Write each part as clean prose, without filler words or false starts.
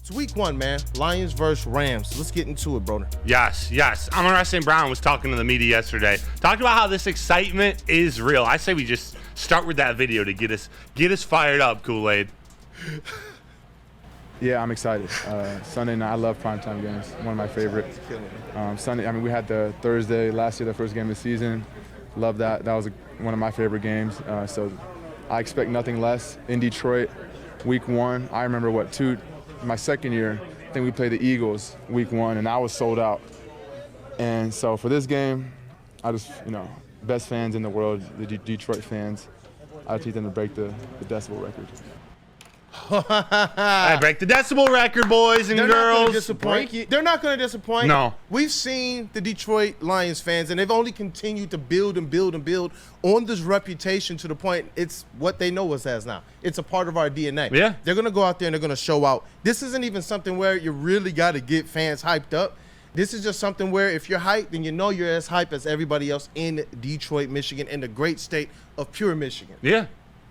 It's week 1, man. Lions versus Rams. Let's get into it, brother. Yes. Amon-Ra St. Brown was talking to the media yesterday. Talked about how this excitement is real. I say we just start with that video to get us fired up, Kool-Aid. Yeah, I'm excited. Sunday night, I love primetime games. One of my favorite. Sunday, we had the Thursday last year, the first game of the season. Love that. That was one of my favorite games. So I expect nothing less. In Detroit, week 1, I remember my second year, I think we played the Eagles week 1, and I was sold out. And so for this game, I just, best fans in the world, the Detroit fans, I teach them to break the decibel record. I break the decibel record, boys and girls. They're not going to disappoint. No. We've seen the Detroit Lions fans, and they've only continued to build and build and build on this reputation to the point it's what they know us as now. It's a part of our DNA. Yeah. They're going to go out there and they're going to show out. This isn't even something where you really got to get fans hyped up. This is just something where if you're hyped, then you know you're as hyped as everybody else in Detroit, Michigan, in the great state of pure Michigan. Yeah.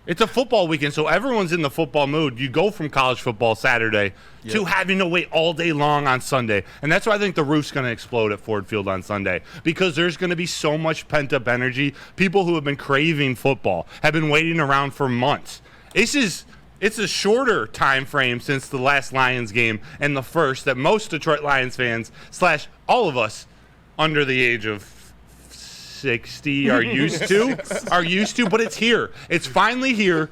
It's a football weekend, so everyone's in the football mood. You go from college football Saturday to having to wait all day long on Sunday. And that's why I think the roof's going to explode at Ford Field on Sunday, because there's going to be so much pent-up energy. People who have been craving football have been waiting around for months. It's a shorter time frame since the last Lions game and the first that most Detroit Lions fans / all of us under the age of 60 are used to, but it's here. It's finally here.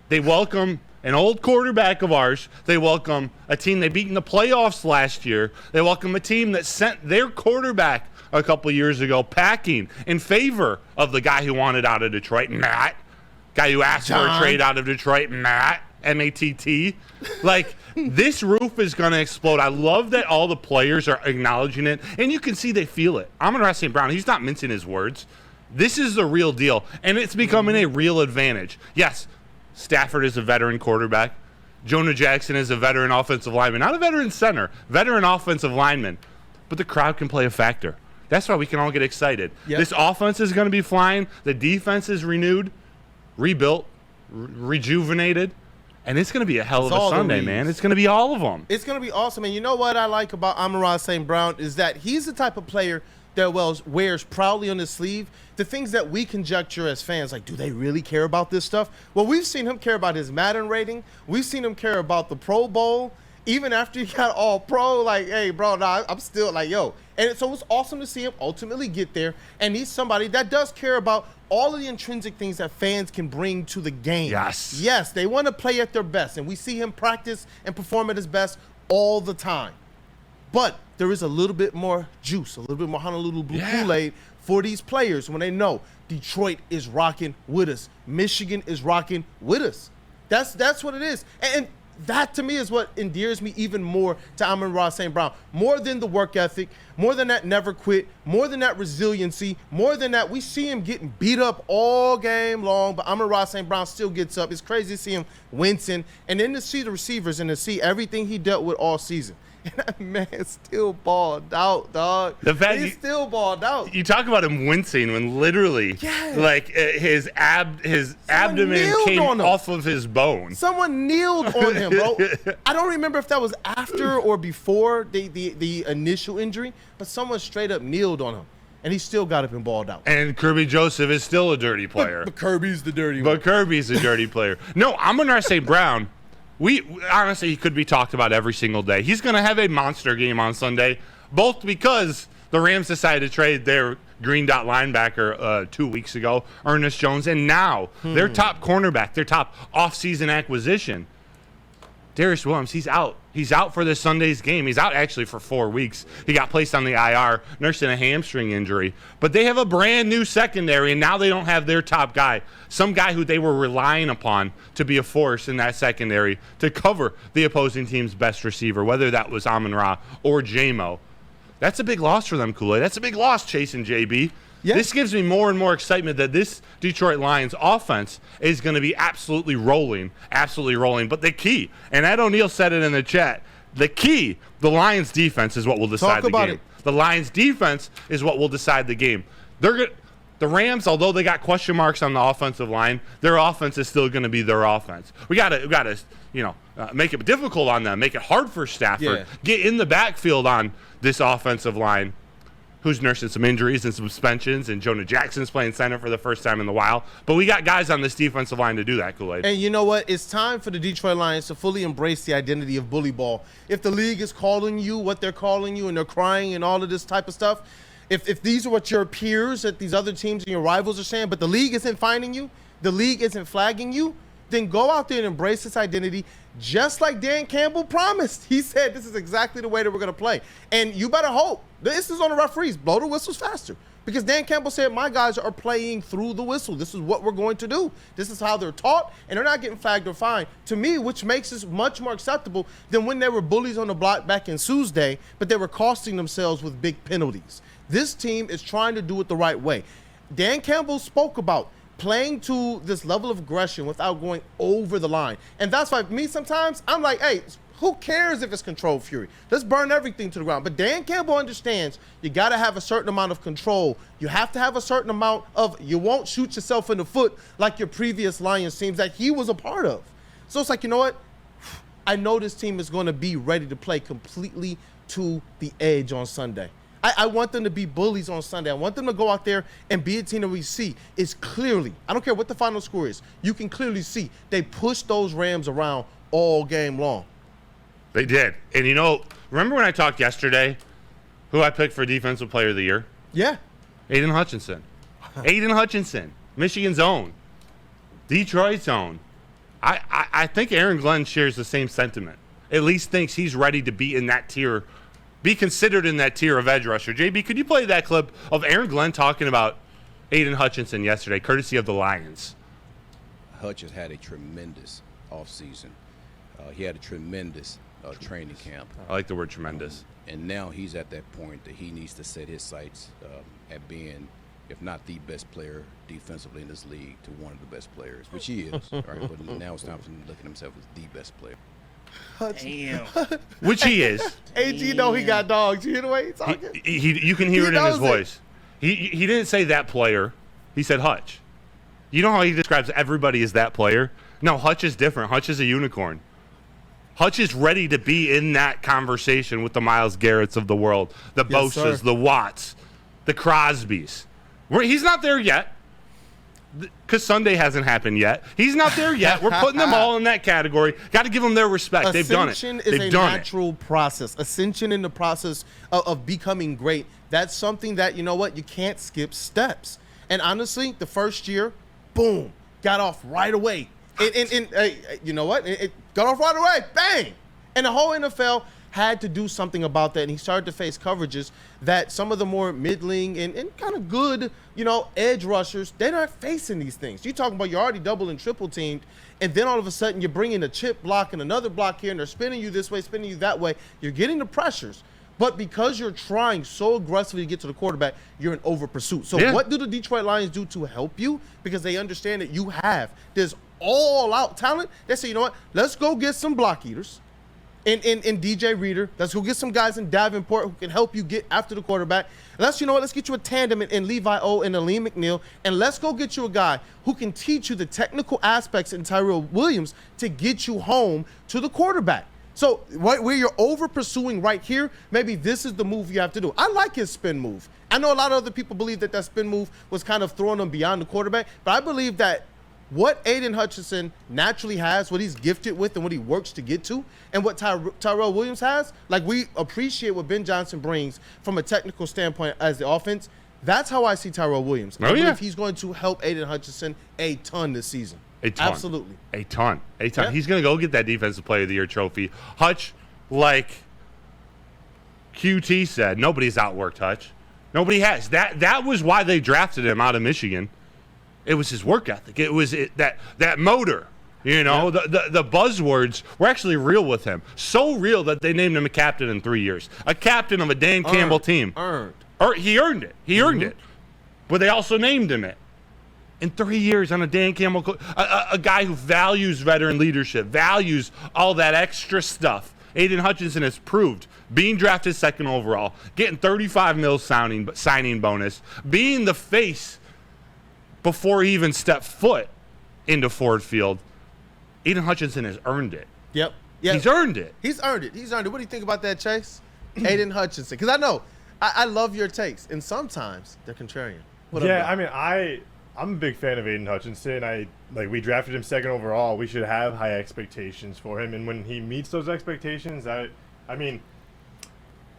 They welcome an old quarterback of ours. They welcome a team they beat in the playoffs last year. They welcome a team that sent their quarterback a couple years ago packing in favor of the guy who wanted out of Detroit, Matt. Guy who asked for a trade out of Detroit, Matt. M-A-T-T. Like, this roof is going to explode. I love that all the players are acknowledging it, and you can see they feel it. Amon-Ra St. Brown, he's not mincing his words. This is the real deal, and it's becoming a real advantage. Yes, Stafford is a veteran quarterback. Jonah Jackson is a veteran offensive lineman. Not a veteran center, veteran offensive lineman. But the crowd can play a factor. That's why we can all get excited. Yep. This offense is going to be flying. The defense is renewed, rebuilt, rejuvenated. And it's going to be a hell of a Sunday, man. It's going to be all of them. It's going to be awesome. And you know what I like about Amon-Ra St. Brown is that he's the type of player that wears proudly on his sleeve the things that we conjecture as fans, like, do they really care about this stuff? Well, we've seen him care about his Madden rating. We've seen him care about the Pro Bowl. Even after he got all pro, like, hey, bro, I'm still like, yo. And so it's awesome to see him ultimately get there. And he's somebody that does care about all of the intrinsic things that fans can bring to the game. Yes, they want to play at their best. And we see him practice and perform at his best all the time. But there is a little bit more juice, a little bit more Honolulu Blue Kool-Aid for these players when they know Detroit is rocking with us. Michigan is rocking with us. That's what it is. And that, to me, is what endears me even more to Amon-Ra St. Brown. More than the work ethic, more than that never quit, more than that resiliency, more than that we see him getting beat up all game long, but Amon-Ra St. Brown still gets up. It's crazy to see him wincing, and then to see the receivers and to see everything he dealt with all season. And that man still balled out, dog. He's still balled out. You talk about him wincing when literally, like, his abdomen came off of his bone. Someone kneeled on him, bro. I don't remember if that was after or before the initial injury, but someone straight up kneeled on him. And he still got up and balled out. And Kirby Joseph is still a dirty player. But Kirby's the dirty one. But Kirby's a dirty player. No, Amon-Ra St. Brown, honestly, he could be talked about every single day. He's going to have a monster game on Sunday, both because the Rams decided to trade their green dot linebacker 2 weeks ago, Ernest Jones, and now their top cornerback, their top offseason acquisition, Darius Williams, he's out. He's out for this Sunday's game. He's out actually for 4 weeks. He got placed on the IR, nursing a hamstring injury. But they have a brand new secondary, and now they don't have their top guy, some guy who they were relying upon to be a force in that secondary to cover the opposing team's best receiver, whether that was Amon-Ra or J-Mo. That's a big loss for them, Kool-Aid. That's a big loss, Chase and JB. Yeah. This gives me more and more excitement that this Detroit Lions offense is going to be absolutely rolling. But the key, and Ed O'Neill said it in the chat, the key, the Lions defense is what will decide the game. The Lions defense is what will decide the game. They're The Rams, although they got question marks on the offensive line, their offense is still going to be their offense. We got to make it difficult on them, make it hard for Stafford. Get in the backfield on this offensive line, who's nursing some injuries and some suspensions, and Jonah Jackson's playing center for the first time in a while. But we got guys on this defensive line to do that, Kool-Aid. And you know what? It's time for the Detroit Lions to fully embrace the identity of bully ball. If the league is calling you what they're calling you and they're crying and all of this type of stuff, if these are what your peers at these other teams and your rivals are saying, but the league isn't finding you, the league isn't flagging you, then go out there and embrace this identity just like Dan Campbell promised. He said this is exactly the way that we're going to play. And you better hope this is on the referees. Blow the whistles faster. Because Dan Campbell said, my guys are playing through the whistle. This is what we're going to do. This is how they're taught, and they're not getting flagged or fined. To me, which makes this much more acceptable than when they were bullies on the block back in Sue's day, but they were costing themselves with big penalties. This team is trying to do it the right way. Dan Campbell spoke about playing to this level of aggression without going over the line. And that's why me sometimes, I'm like, hey, who cares if it's controlled fury? Let's burn everything to the ground. But Dan Campbell understands you got to have a certain amount of control. You have to have a certain amount of, you won't shoot yourself in the foot like your previous Lions teams that he was a part of. So it's like, you know what? I know this team is going to be ready to play completely to the edge on Sunday. I want them to be bullies on Sunday. I want them to go out there and be a team that we see is clearly, I don't care what the final score is, you can clearly see they pushed those Rams around all game long. They did. And remember when I talked yesterday who I picked for Defensive Player of the Year? Yeah. Aiden Hutchinson. Aiden Hutchinson, Michigan's own, Detroit's own. I think Aaron Glenn shares the same sentiment. At least thinks he's ready to be in that tier, be considered in that tier of edge rusher. JB, could you play that clip of Aaron Glenn talking about Aiden Hutchinson yesterday, courtesy of the Lions? Hutch has had a tremendous offseason. He had a tremendous training camp. I like the word tremendous. And now he's at that point that he needs to set his sights at being, if not the best player defensively in this league, to one of the best players, which he is. Right? But now it's time for him to look at himself as the best player. Damn. Which he is. AG, you know he got dogs. You hear the way he's talking? You can hear it in his voice. He didn't say that player. He said Hutch. You know how he describes everybody as that player? No, Hutch is different. Hutch is a unicorn. Hutch is ready to be in that conversation with the Myles Garretts of the world, the Bosa's, the Watts, the Crosbys. He's not there yet because Sunday hasn't happened yet. He's not there yet. We're putting them all in that category. Got to give them their respect. They've done it. Ascension is a natural process. Ascension in the process of becoming great. That's something that, you know what, you can't skip steps. And honestly, the first year, boom, got off right away. You know what? It got off right away. Bang! And the whole NFL had to do something about that, and he started to face coverages that some of the more middling and kind of good, edge rushers, they're not facing these things. You're talking about you're already double and triple teamed, and then all of a sudden you're bringing a chip block and another block here, and they're spinning you this way, spinning you that way. You're getting the pressures. But because you're trying so aggressively to get to the quarterback, you're in over pursuit. So what do the Detroit Lions do to help you? Because they understand that you have this all-out talent. They say, you know what? Let's go get some block eaters in DJ Reader. Let's go get some guys in Davenport who can help you get after the quarterback. Let's get you a tandem in Levi O and Aleem McNeil. And let's go get you a guy who can teach you the technical aspects in Tyrell Williams to get you home to the quarterback. So where you're over pursuing right here, maybe this is the move you have to do. I like his spin move. I know a lot of other people believe that spin move was kind of throwing him beyond the quarterback, but I believe that what Aiden Hutchinson naturally has, what he's gifted with and what he works to get to, and what Tyrell Williams has, like we appreciate what Ben Johnson brings from a technical standpoint as the offense. That's how I see Tyrell Williams. I believe he's going to help Aiden Hutchinson a ton this season. A ton. Absolutely. A ton. Yeah. He's going to go get that Defensive Player of the Year trophy. Hutch, like QT said, nobody's outworked Hutch. Nobody has. That was why they drafted him out of Michigan. It was his work ethic. It was that motor. The buzzwords were actually real with him. So real that they named him a captain in 3 years. A captain of a Dan Campbell team. He earned it. He earned it. But they also named him it. In 3 years on a Dan Campbell, a guy who values veteran leadership, values all that extra stuff. Aiden Hutchinson has proved being drafted second overall, getting $35 million signing bonus, being the face before he even stepped foot into Ford Field, Aiden Hutchinson has earned it. Yep. He's earned it. He's earned it. He's earned it. What do you think about that, Chase? Aiden Hutchinson. Because I know, I love your takes, and sometimes they're contrarian. What Yeah, up, I mean, I'm a big fan of Aiden Hutchinson. We drafted him second overall. We should have high expectations for him, and when he meets those expectations, I mean,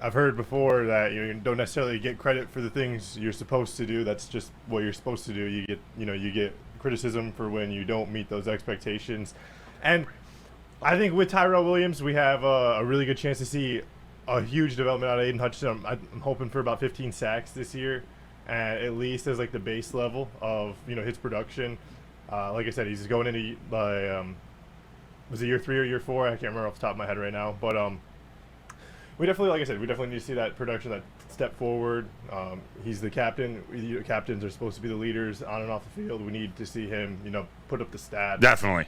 I've heard before that you don't necessarily get credit for the things you're supposed to do. That's just what you're supposed to do. You get criticism for when you don't meet those expectations, and I think with Tyrell Williams, we have a really good chance to see a huge development out of Aiden Hutchinson. I'm hoping for about 15 sacks this year, at least as like the base level of his production. Like I said, he's going into was it year 3 or year 4? I can't remember off the top of my head right now, but we definitely, like I said, we definitely need to see that production, that step forward. He's the captain. Captains are supposed to be the leaders on and off the field. We need to see him, put up the stats. Definitely.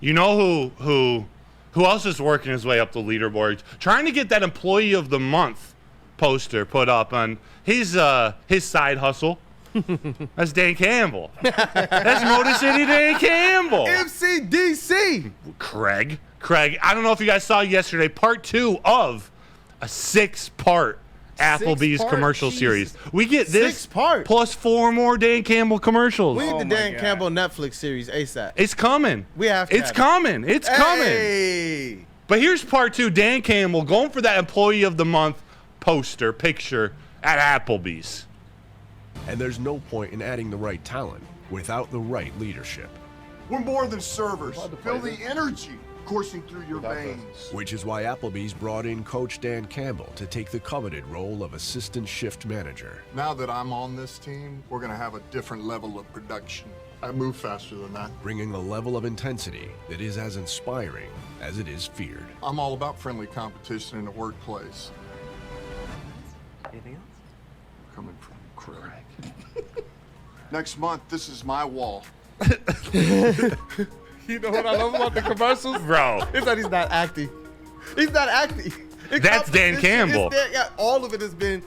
You know who else is working his way up the leaderboard? Trying to get that Employee of the Month poster put up on his side hustle. That's Dan Campbell. That's Motor City Dan Campbell. MCDC. Craig, I don't know if you guys saw yesterday, part 2 of a 6-part Applebee's 6-part? commercial Jesus. series. We get this 6-part? plus 4 more Dan Campbell commercials. We need the my Dan God. Campbell Netflix series ASAP. It's coming. We have to It's have it. coming. It's coming. Hey. But here's part 2. Dan Campbell going for that Employee of the Month picture at Applebee's. And there's no point in adding the right talent without the right leadership. We're more than servers. Feel the energy coursing through your veins. Which is why Applebee's brought in Coach Dan Campbell to take the coveted role of assistant shift manager. Now that I'm on this team, we're going to have a different level of production. I move faster than that. Bringing a level of intensity that is as inspiring as it is feared. I'm all about friendly competition in the workplace. Anything else? Coming from Craig. Next month, this is my wall. You know what I love about the commercials? Bro. It's that he's not acting. He's not acting. That's Dan Campbell. All of it has been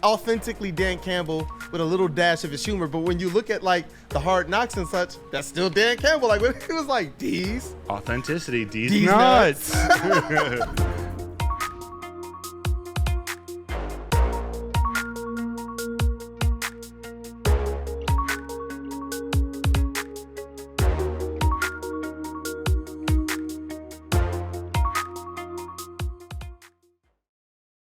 authentically Dan Campbell with a little dash of his humor. But when you look at like the Hard Knocks and such, that's still Dan Campbell. Like when it was like D's. Authenticity, D's D's nuts. nuts.